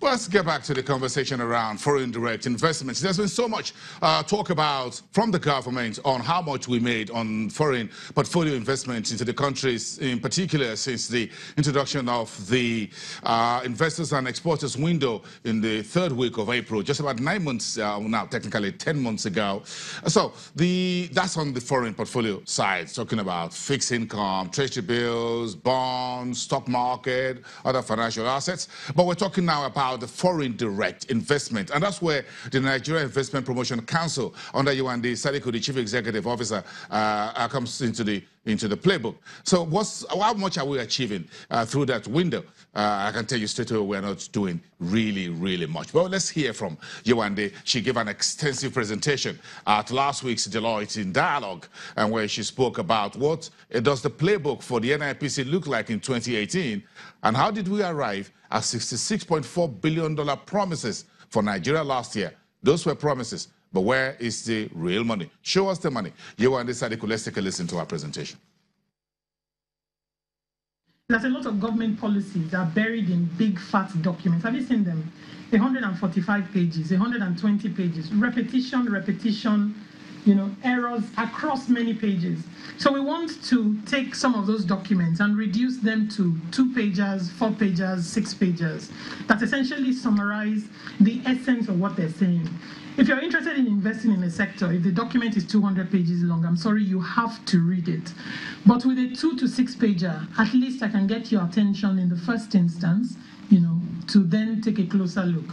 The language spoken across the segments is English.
Well, let's get back to the conversation around foreign direct investments. There's been so much talk about from the government on how much we made on foreign portfolio investments into the countries, in particular since the introduction of the investors and exporters window in the third week of April, just about 9 months now, technically 10 months ago. So that's on the foreign portfolio side, talking about fixed income, treasury bills, bonds, stock market, other financial assets. But we're talking now about the foreign direct investment, and that's where the Nigeria Investment Promotion Council, under Yewande Sadiku, the Chief Executive Officer, comes into the playbook. So how much are we achieving through that window? I can tell you straight away we're not doing really much. Well, let's hear from Yewande. She gave an extensive presentation at last week's Deloitte in Dialogue, and where she spoke about what does the playbook for the NIPC look like in 2018, and how did we arrive at $66.4 billion promises for Nigeria last year. Those were promises, but where is the real money? Show us the money. Yewande Sadiku, let's take a listen to our presentation. There's a lot of government policies that are buried in big, fat documents. Have you seen them? 145 pages, 120 pages, repetition, errors across many pages. So we want to take some of those documents and reduce them to 2 pages, 4 pages, 6 pages that essentially summarize the essence of what they're saying. If you're interested in investing in a sector, if the document is 200 pages long, I'm sorry, you have to read it. But with a 2 to 6 pager, at least I can get your attention in the first instance, to then take a closer look.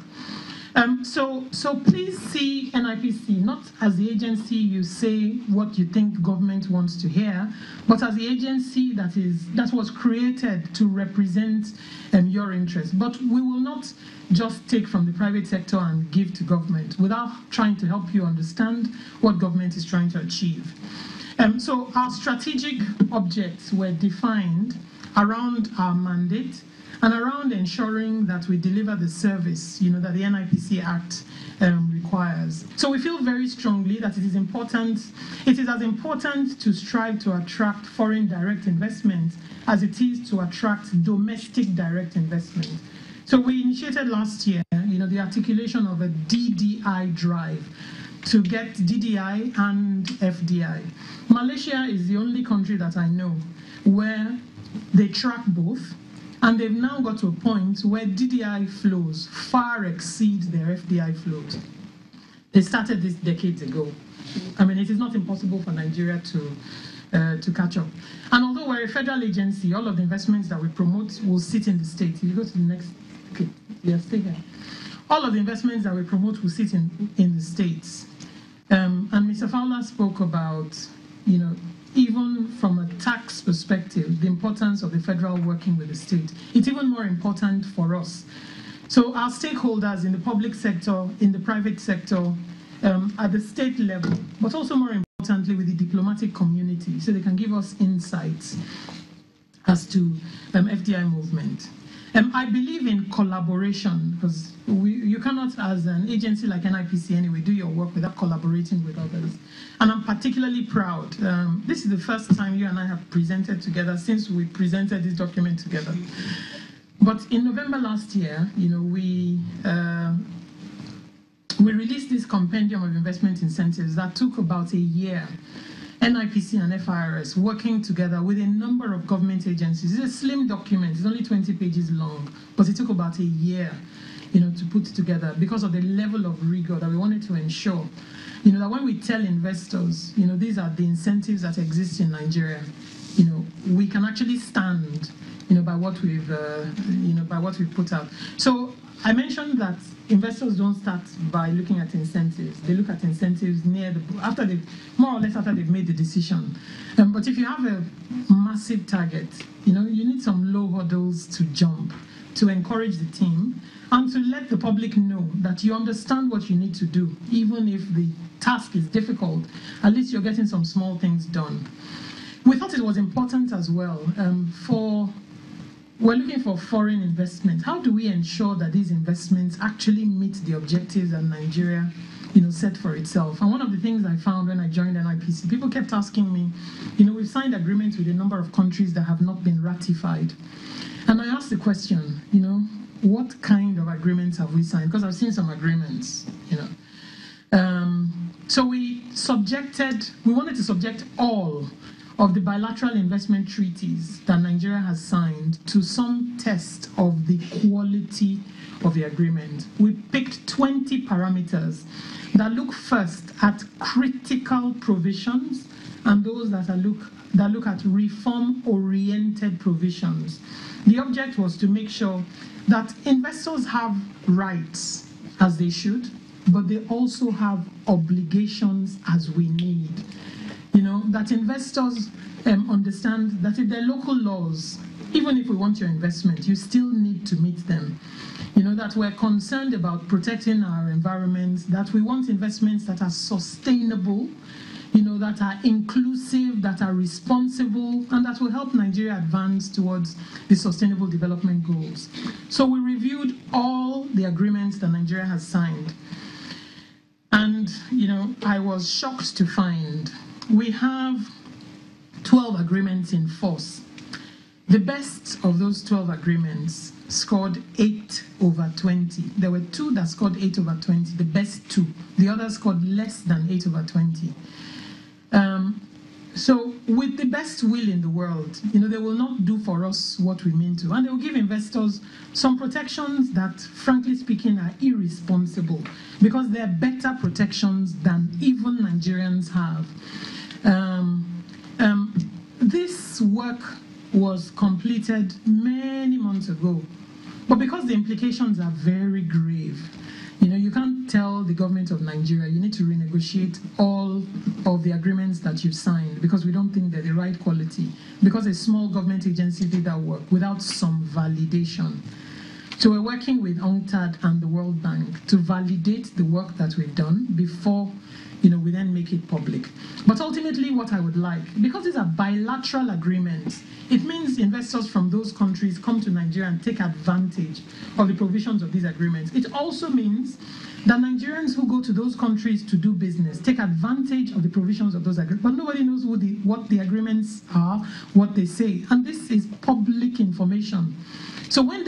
So please see NIPC not as the agency you say what you think government wants to hear, but as the agency that was created to represent your interests. But we will not just take from the private sector and give to government without trying to help you understand what government is trying to achieve. So our strategic objects were defined around our mandate and around ensuring that we deliver the service, that the NIPC Act requires. So we feel very strongly that it is as important to strive to attract foreign direct investment as it is to attract domestic direct investment. So we initiated last year, the articulation of a DDI drive to get DDI and FDI. Malaysia is the only country that I know where they track both, and they've now got to a point where DDI flows far exceed their FDI flows. They started this decades ago. I mean, it is not impossible for Nigeria to catch up. And although we're a federal agency, all of the investments that we promote will sit in the state. If you go to the next, okay, yeah, stay here. All of the investments that we promote will sit in the states. And Mr. Fowler spoke about, even from a tax perspective, the importance of the federal working with the state. It's even more important for us. So our stakeholders in the public sector, in the private sector, at the state level, but also more importantly with the diplomatic community, so they can give us insights as to FDI movement. I believe in collaboration, because you cannot, as an agency like NIPC anyway, do your work without collaborating with others. And I'm particularly proud. This is the first time you and I have presented together since we presented this document together. But in November last year, we released this compendium of investment incentives that took about a year. NIPC and FIRS working together with a number of government agencies. It's a slim document, it's only 20 pages long, but it took about a year, to put together because of the level of rigor that we wanted to ensure, that when we tell investors, these are the incentives that exist in Nigeria, we can actually stand, by what we've put out. So I mentioned that investors don't start by looking at incentives. They look at incentives after they've made the decision. But if you have a massive target, you need some low hurdles to jump to encourage the team and to let the public know that you understand what you need to do, even if the task is difficult. At least you're getting some small things done. We thought it was important as well we're looking for foreign investment. How do we ensure that these investments actually meet the objectives that Nigeria, set for itself? And one of the things I found when I joined NIPC, people kept asking me, we've signed agreements with a number of countries that have not been ratified. And I asked the question, what kind of agreements have we signed? Because I've seen some agreements, So we wanted to subject all of the bilateral investment treaties that Nigeria has signed to some test of the quality of the agreement. We picked 20 parameters that look first at critical provisions and those that look at reform-oriented provisions. The object was to make sure that investors have rights, as they should, but they also have obligations as we need. That investors understand that if there are local laws, even if we want your investment, you still need to meet them. That we're concerned about protecting our environment, that we want investments that are sustainable, that are inclusive, that are responsible, and that will help Nigeria advance towards the sustainable development goals. So we reviewed all the agreements that Nigeria has signed. And, I was shocked to find we have 12 agreements in force. The best of those 12 agreements scored 8 over 20. There were 2 that scored 8 over 20, the best 2. The others scored less than 8 over 20. So with the best will in the world, they will not do for us what we mean to. And they will give investors some protections that, frankly speaking, are irresponsible because they're better protections than even Nigerians have. This work was completed many months ago, but because the implications are very grave, you can't tell the government of Nigeria, you need to renegotiate all of the agreements that you've signed because we don't think they're the right quality, because a small government agency did that work without some validation. So we're working with UNCTAD and the World Bank to validate the work that we've done before we then make it public. But ultimately what I would like, because these are bilateral agreements, it means investors from those countries come to Nigeria and take advantage of the provisions of these agreements. It also means that Nigerians who go to those countries to do business take advantage of the provisions of those agreements. But nobody knows what the agreements are, what they say. And this is public information. So when